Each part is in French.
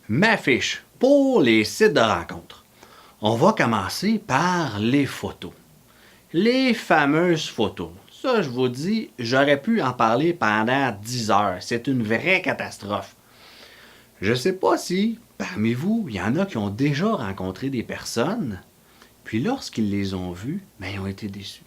Ma fiche pour les sites de rencontres. On va commencer par les photos. Les fameuses photos. Ça, je vous dis, j'aurais pu en parler pendant 10 heures. C'est une vraie catastrophe. Je ne sais pas si, parmi vous, il y en a qui ont déjà rencontré des personnes, puis lorsqu'ils les ont vues, ben, ils ont été déçus.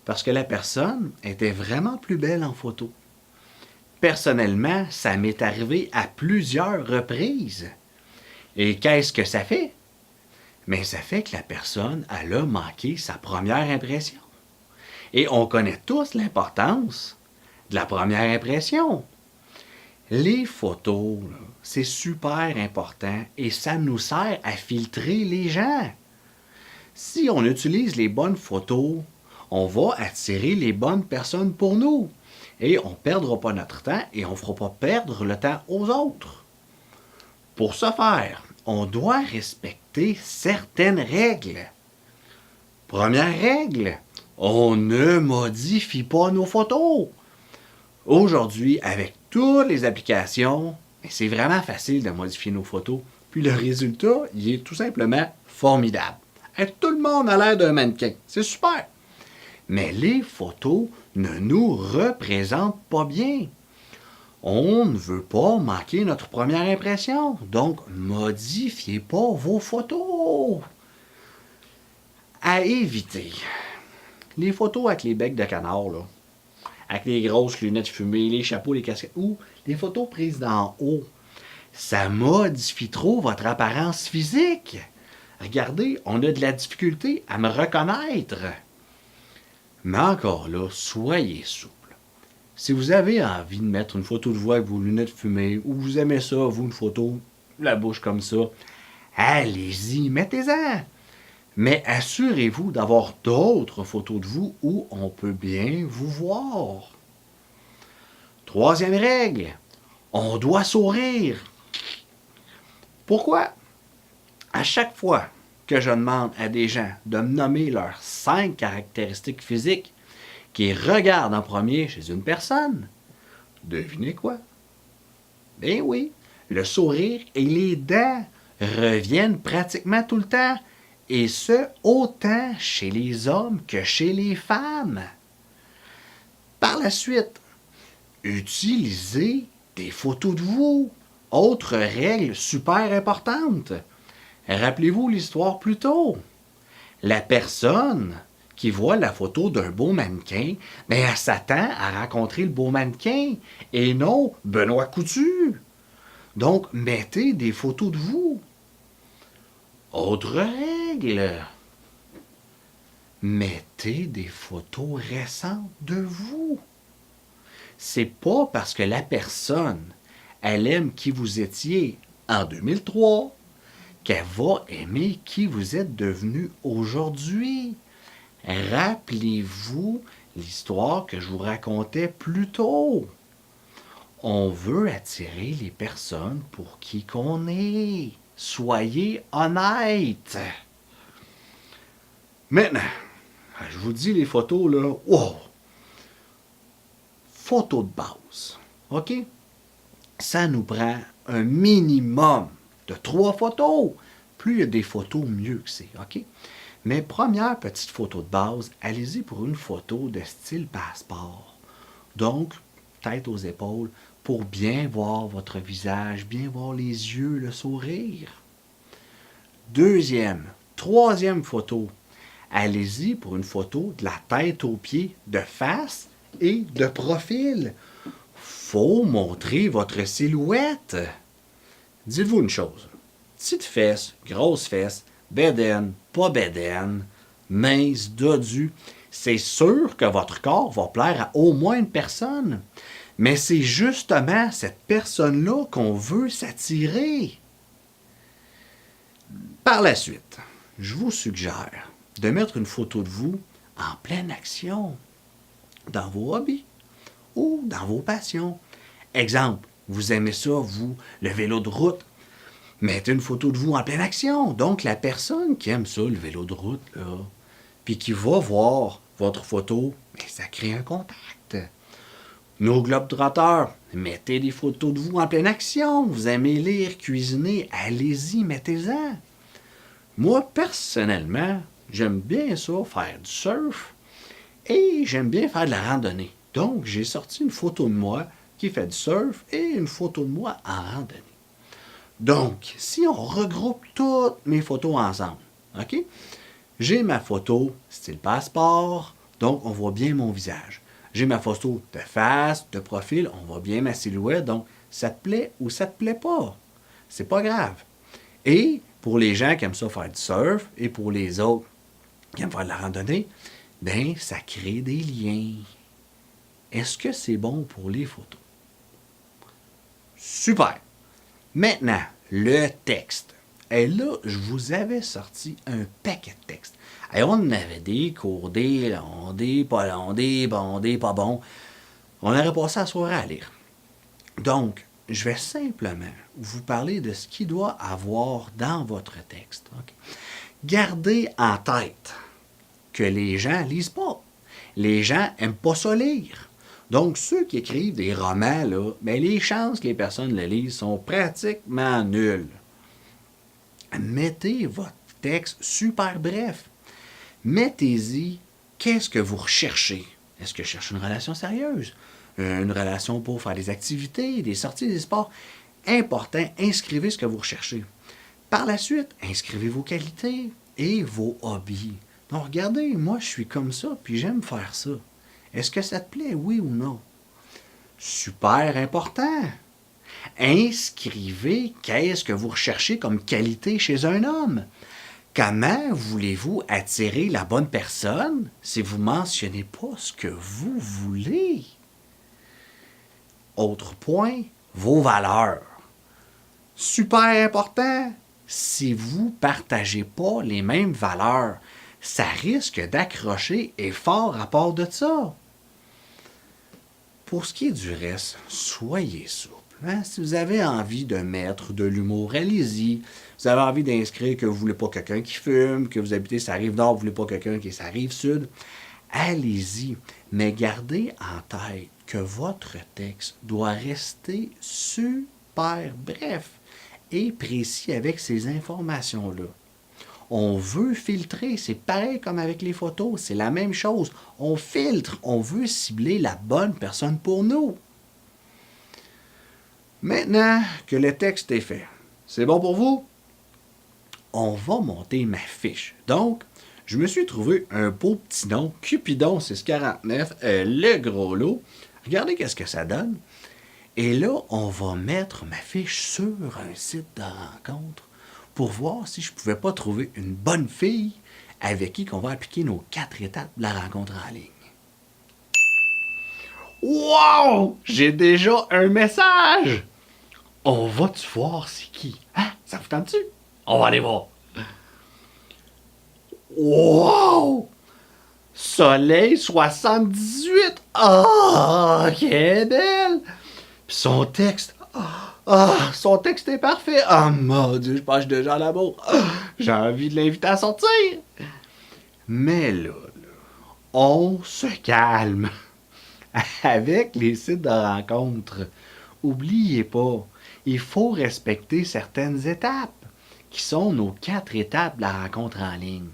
Parce que la personne était vraiment plus belle en photo. Personnellement, ça m'est arrivé à plusieurs reprises. Et qu'est-ce que ça fait? Mais ça fait que la personne, elle a manqué sa première impression. Et on connaît tous l'importance de la première impression. Les photos, c'est super important et ça nous sert à filtrer les gens. Si on utilise les bonnes photos, on va attirer les bonnes personnes pour nous. Et on ne perdra pas notre temps et on ne fera pas perdre le temps aux autres. Pour ce faire, on doit respecter certaines règles. Première règle, on ne modifie pas nos photos. Aujourd'hui, avec toutes les applications, c'est vraiment facile de modifier nos photos. Puis le résultat, il est tout simplement formidable. Et tout le monde a l'air d'un mannequin. C'est super. Mais les photos ne nous représentent pas bien. On ne veut pas manquer notre première impression. Donc, modifiez pas vos photos. À éviter. Les photos avec les becs de canard, là, avec les grosses lunettes fumées, les chapeaux, les casquettes, ou les photos prises d'en haut, ça modifie trop votre apparence physique. Regardez, on a de la difficulté à me reconnaître. Mais encore là, soyez souple. Si vous avez envie de mettre une photo de vous avec vos lunettes fumées, ou vous aimez ça, vous, une photo, la bouche comme ça, allez-y, mettez-en. Mais assurez-vous d'avoir d'autres photos de vous où on peut bien vous voir. Troisième règle, on doit sourire. Pourquoi? À chaque fois que je demande à des gens de me nommer leurs 5 caractéristiques physiques qu'ils regardent en premier chez une personne, devinez quoi? Ben oui, le sourire et les dents reviennent pratiquement tout le temps, et ce, autant chez les hommes que chez les femmes. Par la suite, utilisez des photos de vous. Autre règle super importante. Rappelez-vous l'histoire plus tôt. La personne qui voit la photo d'un beau mannequin, ben elle s'attend à rencontrer le beau mannequin et non Benoît Coutu. Donc, mettez des photos de vous. Autre règle. Mettez des photos récentes de vous. C'est pas parce que la personne, elle aime qui vous étiez en 2003 qu'elle va aimer qui vous êtes devenu aujourd'hui. Rappelez-vous l'histoire que je vous racontais plus tôt. On veut attirer les personnes pour qui qu'on est. Soyez honnête. Maintenant, je vous dis les photos là. Wow! Photos de base. OK? Ça nous prend un minimum de 3 photos. Plus il y a des photos, mieux que c'est. OK? Mais première petite photo de base, allez-y pour une photo de style passeport. Donc, tête aux épaules, pour bien voir votre visage, bien voir les yeux, le sourire. Deuxième, troisième photo, allez-y pour une photo de la tête aux pieds, de face et de profil. Faut montrer votre silhouette. Dites-vous une chose, petite fesse, grosse fesse, bédaine, pas bédaine, mince, dodu, c'est sûr que votre corps va plaire à au moins une personne. Mais c'est justement cette personne-là qu'on veut s'attirer. Par la suite, je vous suggère de mettre une photo de vous en pleine action, dans vos hobbies ou dans vos passions. Exemple, vous aimez ça, vous, le vélo de route. Mettez une photo de vous en pleine action. Donc, la personne qui aime ça, le vélo de route, là, puis qui va voir votre photo, mais ça crée un contact. Nos globetrotters, mettez des photos de vous en pleine action. Vous aimez lire, cuisiner, allez-y, mettez-en. Moi, personnellement, j'aime bien ça, faire du surf, et j'aime bien faire de la randonnée. Donc, j'ai sorti une photo de moi qui fait du surf et une photo de moi en randonnée. Donc, si on regroupe toutes mes photos ensemble, OK? J'ai ma photo style passeport, donc on voit bien mon visage. J'ai ma photo de face, de profil, on voit bien ma silhouette, donc ça te plaît ou ça te plaît pas. C'est pas grave. Et pour les gens qui aiment ça faire du surf et pour les autres qui aiment faire de la randonnée, ben ça crée des liens. Est-ce que c'est bon pour les photos? Super! Maintenant, le texte. Et là, je vous avais sorti un paquet de textes. Et on en avait des courdés, londés, pas londés, bondés, pas bons. On aurait passé la soirée à lire. Donc, je vais simplement vous parler de ce qu'il doit avoir dans votre texte. Okay? Gardez en tête que les gens lisent pas. Les gens n'aiment pas ça lire. Donc, ceux qui écrivent des romans, là, ben, les chances que les personnes le lisent sont pratiquement nulles. Mettez votre texte super bref. Mettez-y qu'est-ce que vous recherchez. Est-ce que je cherche une relation sérieuse? Une relation pour faire des activités, des sorties, des sports? Important, inscrivez ce que vous recherchez. Par la suite, inscrivez vos qualités et vos hobbies. Donc, regardez, moi, je suis comme ça, puis j'aime faire ça. Est-ce que ça te plaît, oui ou non? Super important. Inscrivez qu'est-ce que vous recherchez comme qualité chez un homme. Comment voulez-vous attirer la bonne personne si vous ne mentionnez pas ce que vous voulez? Autre point, vos valeurs. Super important. Si vous ne partagez pas les mêmes valeurs, ça risque d'accrocher et fort à part de ça. Pour ce qui est du reste, soyez souple. Hein? Si vous avez envie de mettre de l'humour, allez-y. Vous avez envie d'inscrire que vous ne voulez pas quelqu'un qui fume, que vous habitez sur la rive nord, vous ne voulez pas quelqu'un qui est sur la rive sud, allez-y. Mais gardez en tête que votre texte doit rester super bref et précis avec ces informations-là. On veut filtrer, c'est pareil comme avec les photos, c'est la même chose. On filtre, on veut cibler la bonne personne pour nous. Maintenant que le texte est fait, c'est bon pour vous? On va monter ma fiche. Donc, je me suis trouvé un beau petit nom, Cupidon 649, le gros lot. Regardez qu'est-ce que ça donne. Et là, on va mettre ma fiche sur un site de rencontre pour voir si je ne pouvais pas trouver une bonne fille avec qui on va appliquer nos 4 étapes de la rencontre en ligne. Wow! J'ai déjà un message! On va-tu voir c'est qui? Hein? Ça vous tente-tu? On va aller voir. Wow! Soleil 78! Ah, qu'elle est belle! Puis son texte... son texte est parfait. Ah, mon Dieu, je pense déjà à l'amour. J'ai envie de l'inviter à sortir. Mais là, on se calme. Avec les sites de rencontres, oubliez pas, il faut respecter certaines étapes, qui sont nos 4 étapes de la rencontre en ligne.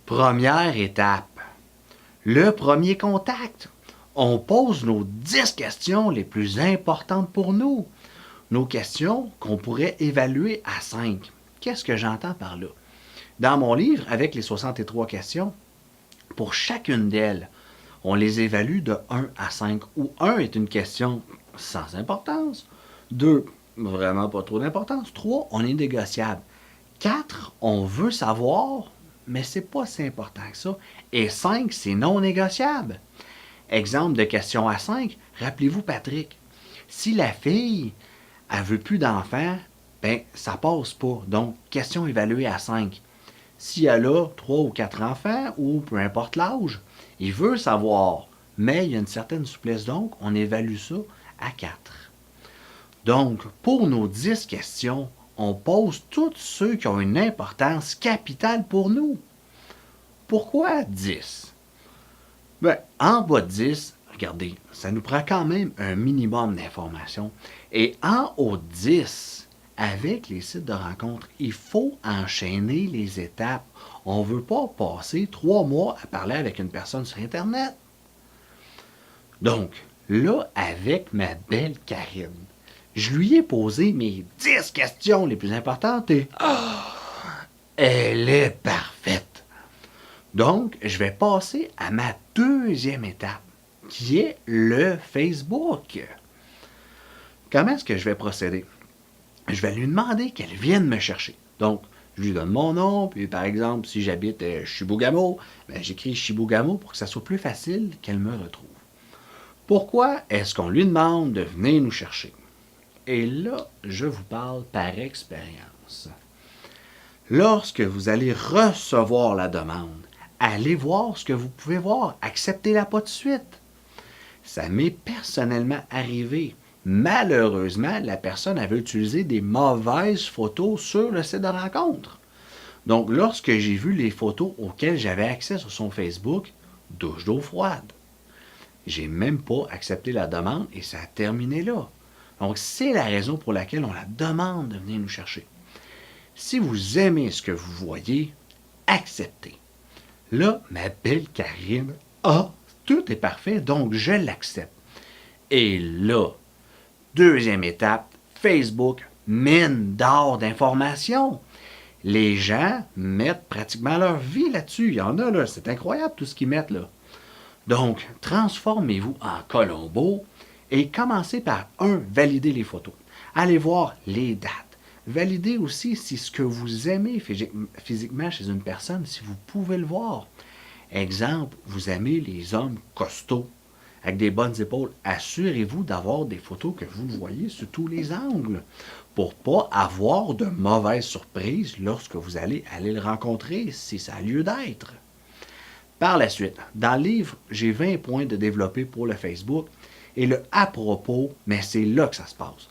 Première étape, le premier contact. On pose nos 10 questions les plus importantes pour nous. Nos questions qu'on pourrait évaluer à 5. Qu'est-ce que j'entends par là? Dans mon livre, avec les 63 questions, pour chacune d'elles, on les évalue de 1 à 5, où 1 est une question sans importance, 2, vraiment pas trop d'importance, 3, on est négociable, 4, on veut savoir, mais c'est pas si important que ça, et 5, c'est non négociable. Exemple de question à 5, rappelez-vous Patrick, si la fille elle veut plus d'enfants, ben ça passe pas. Donc, question évaluée à 5. Si elle a 3 ou 4 enfants, ou peu importe l'âge, il veut savoir, mais il y a une certaine souplesse, donc on évalue ça à 4. Donc, pour nos 10 questions, on pose tous ceux qui ont une importance capitale pour nous. Pourquoi 10? Ben, en bas de 10, regardez, ça nous prend quand même un minimum d'informations. Et en haut de 10, avec les sites de rencontres, il faut enchaîner les étapes. On ne veut pas passer 3 mois à parler avec une personne sur Internet. Donc, là, avec ma belle Karine, je lui ai posé mes 10 questions les plus importantes et elle est parfaite. Donc, je vais passer à ma deuxième étape, qui est le Facebook. Comment est-ce que je vais procéder? Je vais lui demander qu'elle vienne me chercher. Donc, je lui donne mon nom, puis par exemple, si j'habite Chibougamau, ben, j'écris Chibougamau pour que ça soit plus facile qu'elle me retrouve. Pourquoi est-ce qu'on lui demande de venir nous chercher? Et là, je vous parle par expérience. Lorsque vous allez recevoir la demande, allez voir ce que vous pouvez voir. Acceptez-la pas de suite. Ça m'est personnellement arrivé. Malheureusement, la personne avait utilisé des mauvaises photos sur le site de rencontre. Donc, lorsque j'ai vu les photos auxquelles j'avais accès sur son Facebook, douche d'eau froide. J'ai même pas accepté la demande et ça a terminé là. Donc, c'est la raison pour laquelle on la demande de venir nous chercher. Si vous aimez ce que vous voyez, acceptez. Là, ma belle Karine, tout est parfait, donc je l'accepte. Et là, deuxième étape, Facebook mine d'or d'informations. Les gens mettent pratiquement leur vie là-dessus. Il y en a, là, c'est incroyable tout ce qu'ils mettent là. Donc, transformez-vous en Colombo et commencez par valider les photos. Allez voir les dates. Validez aussi si ce que vous aimez physiquement chez une personne, si vous pouvez le voir. Exemple, vous aimez les hommes costauds, avec des bonnes épaules. Assurez-vous d'avoir des photos que vous voyez sous tous les angles pour ne pas avoir de mauvaises surprises lorsque vous allez le rencontrer, si ça a lieu d'être. Par la suite, dans le livre, j'ai 20 points de développer pour le Facebook et le à propos, mais c'est là que ça se passe.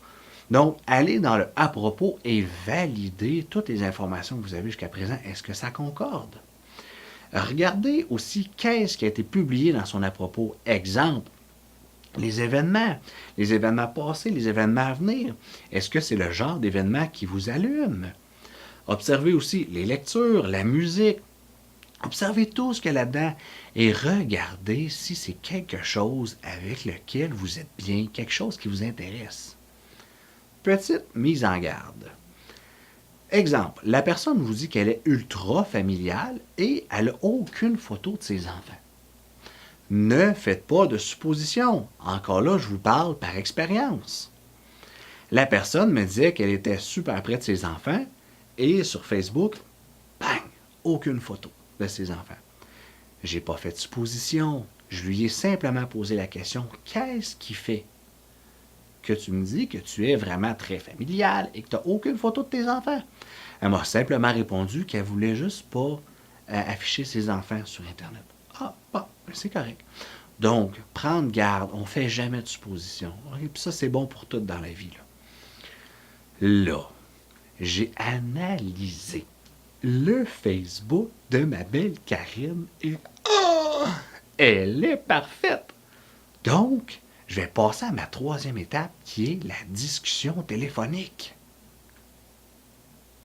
Donc, allez dans le à propos et validez toutes les informations que vous avez jusqu'à présent. Est-ce que ça concorde? Regardez aussi qu'est-ce qui a été publié dans son à propos. Exemple, les événements passés, les événements à venir. Est-ce que c'est le genre d'événement qui vous allume? Observez aussi les lectures, la musique. Observez tout ce qu'il y a là-dedans et regardez si c'est quelque chose avec lequel vous êtes bien, quelque chose qui vous intéresse. Petite mise en garde. Exemple, la personne vous dit qu'elle est ultra familiale et elle n'a aucune photo de ses enfants. Ne faites pas de suppositions. Encore là, je vous parle par expérience. La personne me disait qu'elle était super près de ses enfants et sur Facebook, bang, aucune photo de ses enfants. J'ai pas fait de supposition. Je lui ai simplement posé la question, qu'est-ce qui fait que tu me dis que tu es vraiment très familial et que tu n'as aucune photo de tes enfants? Elle m'a simplement répondu qu'elle voulait juste pas afficher ses enfants sur Internet. Ah, bon, c'est correct. Donc, prendre garde, on ne fait jamais de suppositions. Et puis ça, c'est bon pour tout dans la vie. Là, j'ai analysé le Facebook de ma belle Karine et elle est parfaite. Donc, je vais passer à ma troisième étape qui est la discussion téléphonique.